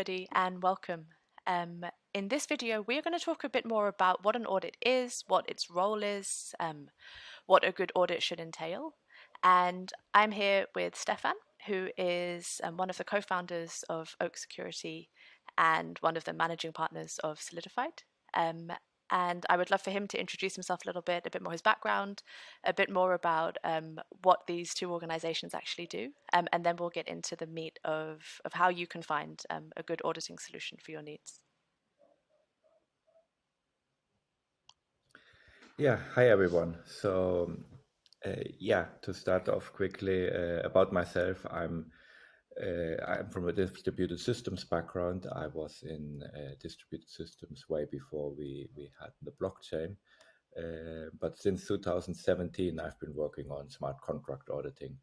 everybody, and welcome. In this video, we're going to talk a bit more about what an audit is, what its role is, what a good audit should entail. And I'm here with Stefan, who is one of the co-founders of Oak Security and one of the managing partners of Solidified. And I would love for him to introduce himself a little bit, a bit more his background, a bit more about what these two organizations actually do, and then we'll get into the meat of how you can find a good auditing solution for your needs. Yeah, hi everyone. To start off quickly about myself, I'm from a distributed systems background. I was in distributed systems way before we had the blockchain. But since 2017, I've been working on smart contract auditing.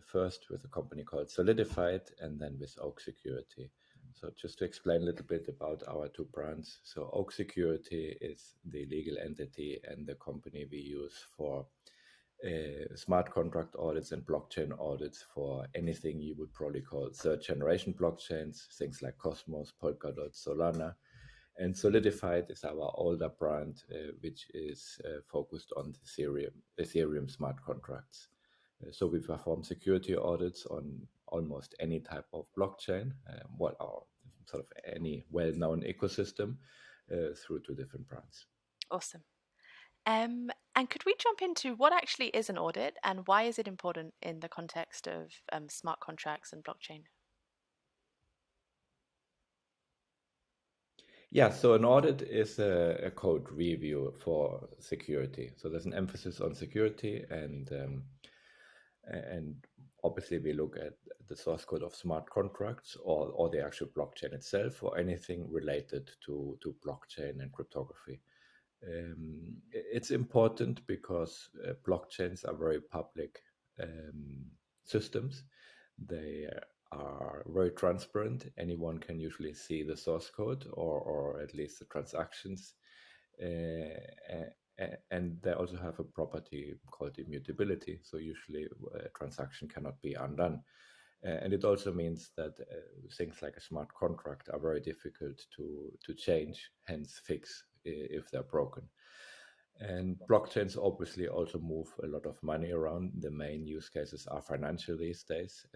First with a company called Solidified, and then with Oak Security. So just to explain a little bit about our two brands. So Oak Security is the legal entity and the company we use for smart contract audits and blockchain audits for anything you would probably call third generation blockchains, things like Cosmos, Polkadot, Solana. And Solidified is our older brand, which is focused on Ethereum smart contracts. So we perform security audits on almost any type of blockchain, sort of any well-known ecosystem through two different brands. Awesome. And could we jump into what actually is an audit and why is it important in the context of smart contracts and blockchain? Yeah, so an audit is a code review for security. So there's an emphasis on security, and obviously we look at the source code of smart contracts or the actual blockchain itself or anything related to blockchain and cryptography. It's important because blockchains are very public systems. They are very transparent. Anyone can usually see the source code or at least the transactions. And they also have a property called immutability. So usually a transaction cannot be undone. And it also means that things like a smart contract are very difficult to change, hence fix if they're broken. And blockchains obviously also move a lot of money around. The main use cases are financial these days.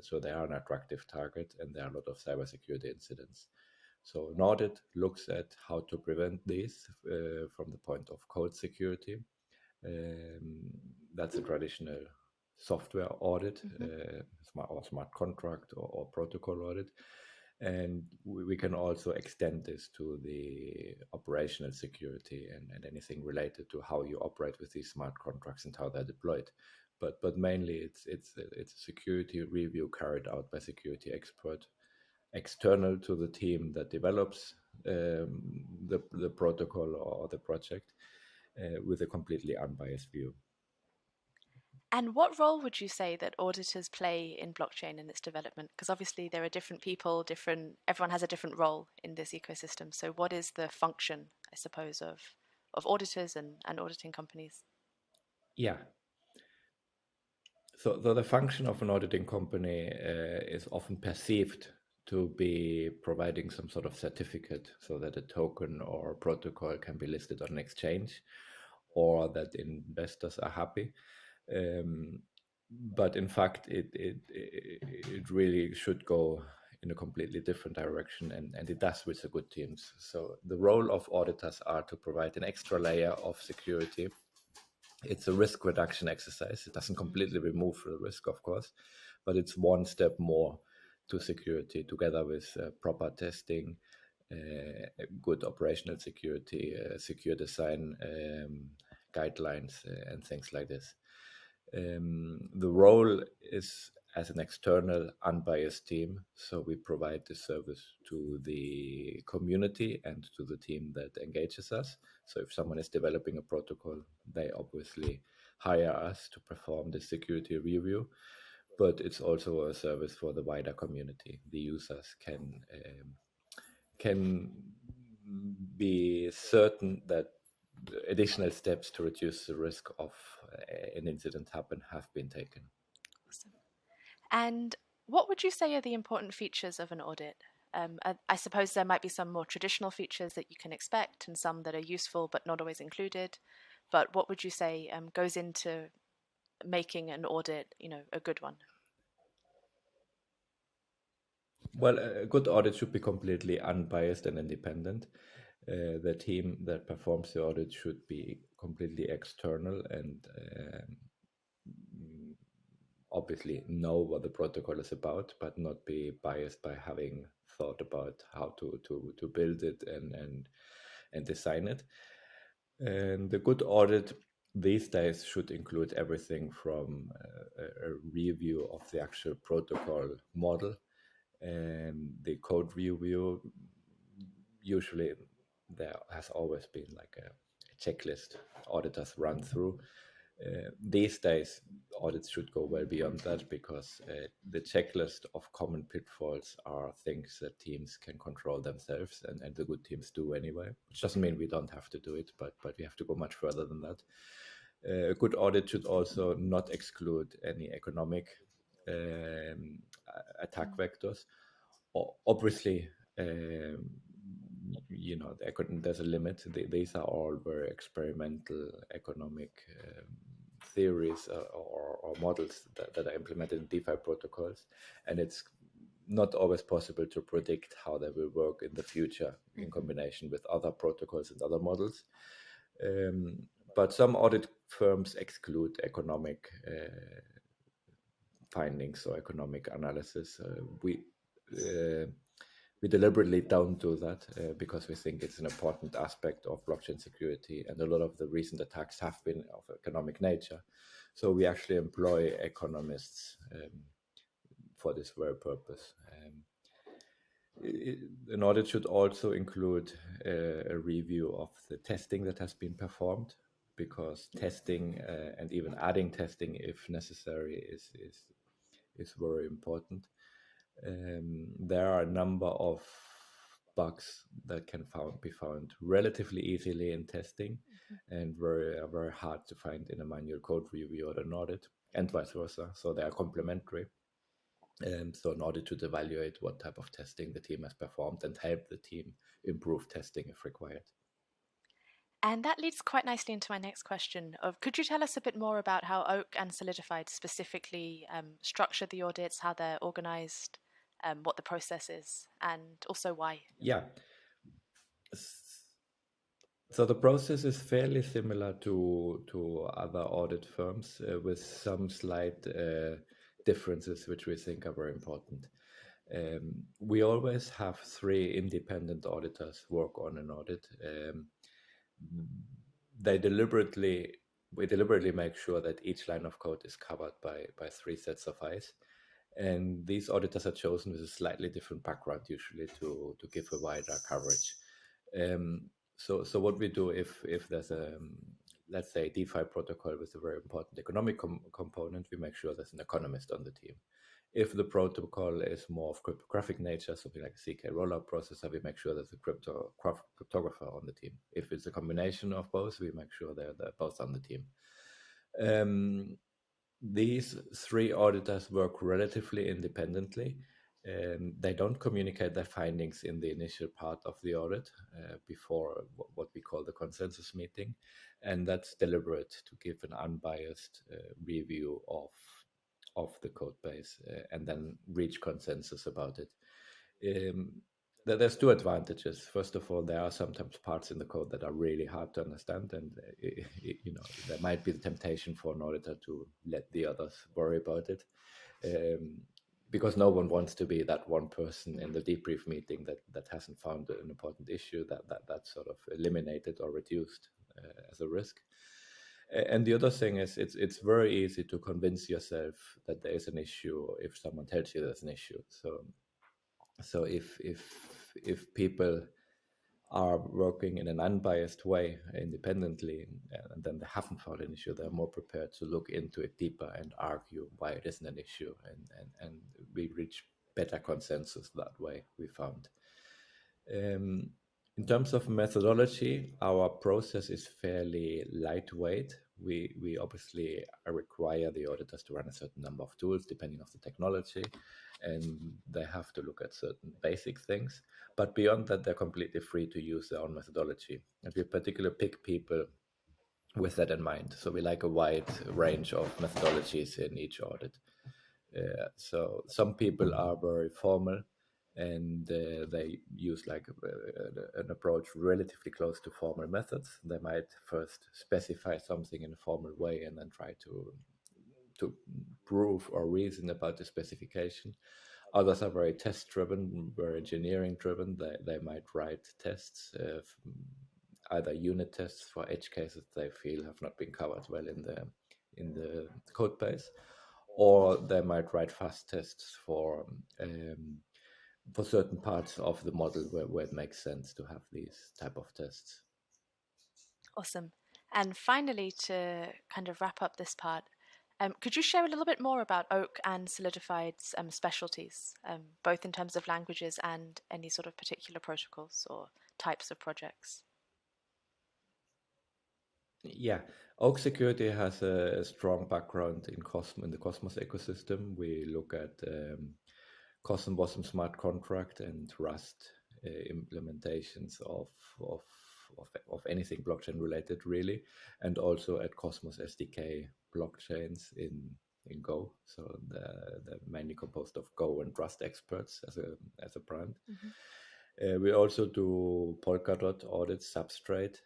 So they are an attractive target, and there are a lot of cybersecurity incidents. So an audit looks at how to prevent these from the point of code security. That's a traditional software audit, smart contract or protocol audit. And we can also extend this to the operational security and anything related to how you operate with these smart contracts and how they're deployed. But mainly it's a security review carried out by security expert external to the team that develops the protocol or the project with a completely unbiased view. And what role would you say that auditors play in blockchain and its development? Because obviously there are different people, everyone has a different role in this ecosystem. So what is the function, I suppose, of auditors and auditing companies? Yeah. So the function of an auditing company is often perceived to be providing some sort of certificate so that a token or protocol can be listed on an exchange or that investors are happy. But in fact, it really should go in a completely different direction, and it does with the good teams. So the role of auditors are to provide an extra layer of security. It's a risk reduction exercise. It doesn't completely remove the risk, of course, but it's one step more to security together with proper testing, good operational security, secure design guidelines, and things like this. The role is as an external, unbiased team. So we provide the service to the community and to the team that engages us. So if someone is developing a protocol, they obviously hire us to perform the security review. But it's also a service for the wider community. The users can be certain that additional steps to reduce the risk of an incident happen have been taken. Awesome. And what would you say are the important features of an audit? I suppose there might be some more traditional features that you can expect and some that are useful but not always included. But what would you say goes into making an audit, a good one? Well, a good audit should be completely unbiased and independent. The team that performs the audit should be completely external and obviously know what the protocol is about, but not be biased by having thought about how to build it and design it. And the good audit these days should include everything from a review of the actual protocol model and the code review. Usually there has always been like a checklist auditors run through. These days, audits should go well beyond that because the checklist of common pitfalls are things that teams can control themselves, and the good teams do anyway. Which doesn't mean we don't have to do it, but we have to go much further than that. A good audit should also not exclude any economic attack vectors. Obviously, there's a limit. These are all very experimental economic theories or models that are implemented in DeFi protocols, and it's not always possible to predict how they will work in the future in combination with other protocols and other models. But some audit firms exclude economic findings or economic analysis. We deliberately don't do that because we think it's an important aspect of blockchain security, and a lot of the recent attacks have been of economic nature. So we actually employ economists for this very purpose. An audit should also include a review of the testing that has been performed, because testing and even adding testing if necessary is very important. There are a number of bugs that can be found relatively easily in testing and very hard to find in a manual code review or an audit, and vice versa. So they are complementary. So in order to evaluate what type of testing the team has performed and help the team improve testing if required. And that leads quite nicely into my next question of, could you tell us a bit more about how Oak and Solidified specifically structure the audits, how they're organized, what the process is, and also why? Yeah. So the process is fairly similar to other audit firms with some slight differences which we think are very important. We always have 3 independent auditors work on an audit. We deliberately make sure that each line of code is covered by 3 sets of eyes. And these auditors are chosen with a slightly different background, usually to give a wider coverage. So what we do if there's a, let's say, DeFi protocol with a very important economic component, we make sure there's an economist on the team. If the protocol is more of cryptographic nature, something like a CK rollup processor, we make sure there's a cryptographer on the team. If it's a combination of both, we make sure they're both on the team. These 3 auditors work relatively independently. They don't communicate their findings in the initial part of the audit before what we call the consensus meeting. And that's deliberate to give an unbiased review of the code base and then reach consensus about it. There's 2 advantages. First of all, there are sometimes parts in the code that are really hard to understand, and there might be the temptation for an auditor to let the others worry about it, because no one wants to be that one person in the debrief meeting that hasn't found an important issue that's sort of eliminated or reduced as a risk. And the other thing is, it's very easy to convince yourself that there is an issue if someone tells you there's an issue. So if people are working in an unbiased way independently, and then they haven't found an issue, they're more prepared to look into it deeper and argue why it isn't an issue, and we reach better consensus that way, we found. In terms of methodology, our process is fairly lightweight. we obviously require the auditors to run a certain number of tools depending on the technology, and they have to look at certain basic things. But beyond that, they're completely free to use their own methodology. And we particularly pick people with that in mind. So we like a wide range of methodologies in each audit. So some people are very formal, and they use like an approach relatively close to formal methods. They might first specify something in a formal way and then try to prove or reason about the specification. Others are very test driven, very engineering driven. They might write tests, either unit tests for edge cases they feel have not been covered well in the code base, or they might write fast tests for certain parts of the model where it makes sense to have these type of tests. Awesome. And finally, to kind of wrap up this part, could you share a little bit more about Oak and Solidified's specialties, both in terms of languages and any sort of particular protocols or types of projects? Yeah, Oak Security has a strong background in the Cosmos ecosystem. We look at Cosm Bosm smart contract and Rust implementations of anything blockchain related, really, and also at Cosmos SDK blockchains in Go. So they're mainly composed of Go and Rust experts as a brand. Mm-hmm. We also do Polkadot audits, Substrate.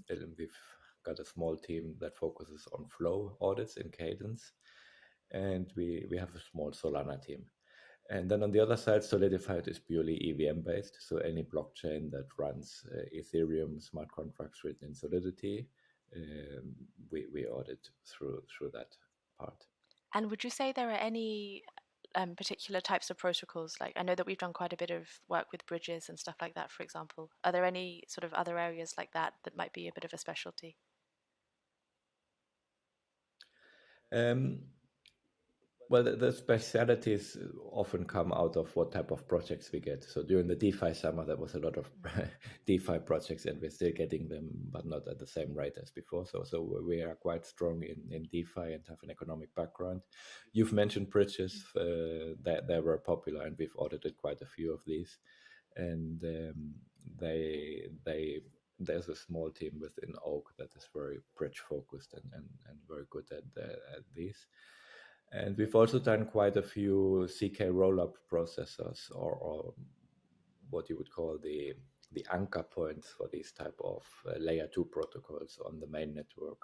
And we've got a small team that focuses on flow audits in Cadence, and we have a small Solana team. And then on the other side, Solidified is purely EVM based. So any blockchain that runs Ethereum smart contracts written in Solidity, we audit through that part. And would you say there are any particular types of protocols? Like, I know that we've done quite a bit of work with bridges and stuff like that, for example. Are there any sort of other areas like that that might be a bit of a specialty? Um, Well, the specialities often come out of what type of projects we get. So during the DeFi summer, there was a lot of DeFi projects, and we're still getting them, but not at the same rate as before. So we are quite strong in DeFi and have an economic background. You've mentioned bridges; that they were popular, and we've audited quite a few of these. And they there's a small team within Oak that is very bridge focused and very good at these. And we've also done quite a few CK rollup processors, or what you would call the anchor points for these type of layer 2 protocols on the main network.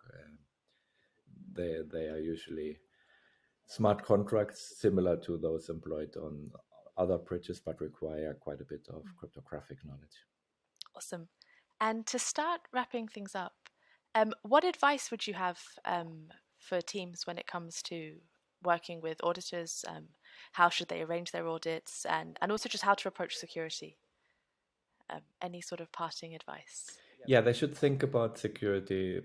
They are usually smart contracts similar to those employed on other bridges, but require quite a bit of cryptographic knowledge. Awesome. And to start wrapping things up, what advice would you have for teams when it comes to working with auditors? How should they arrange their audits, and also just how to approach security? Any sort of parting advice? Yeah, they should think about security.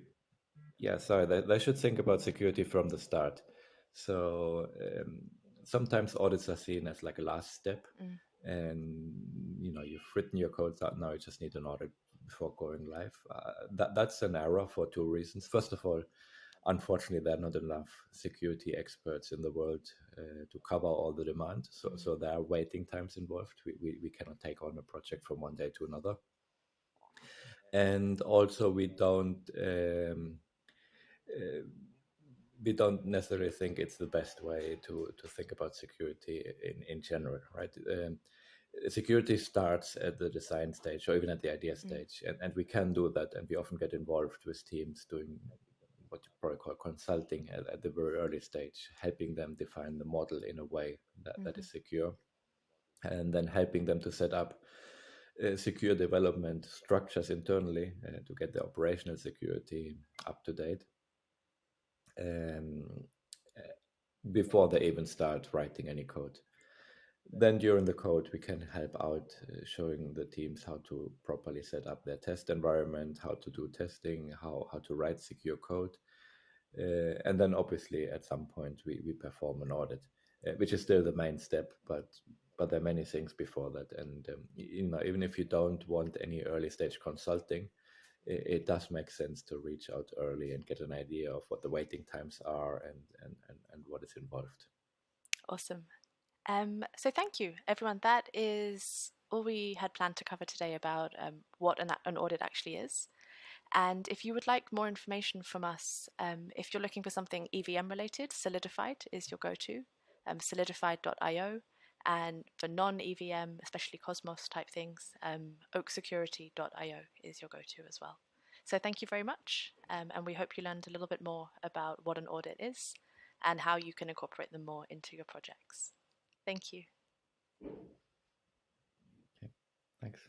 Yeah, sorry, they should think about security from the start. So sometimes audits are seen as like a last step, Mm. and you've written your codes out, now you just need an audit before going live. That's an error for two reasons. First of all, unfortunately, there are not enough security experts in the world to cover all the demand. So there are waiting times involved. We cannot take on a project from one day to another. And also, we don't necessarily think it's the best way to think about security in general, right? Security starts at the design stage or even at the idea stage, and we can do that, and we often get involved with teams doing what you probably call consulting at the very early stage, helping them define the model in a way that is secure, and then helping them to set up secure development structures internally to get the operational security up to date, um, before they even start writing any code. Then during the code, we can help out showing the teams how to properly set up their test environment, how to do testing, how to write secure code. And then obviously at some point we perform an audit, which is still the main step, but there are many things before that. And even if you don't want any early stage consulting, it does make sense to reach out early and get an idea of what the waiting times are and what is involved. Awesome. So thank you, everyone. That is all we had planned to cover today about what an audit actually is. And if you would like more information from us, if you're looking for something EVM related, Solidified is your go-to, solidified.io. And for non-EVM, especially Cosmos type things, oaksecurity.io is your go-to as well. So thank you very much, and we hope you learned a little bit more about what an audit is and how you can incorporate them more into your projects. Thank you. Okay, thanks.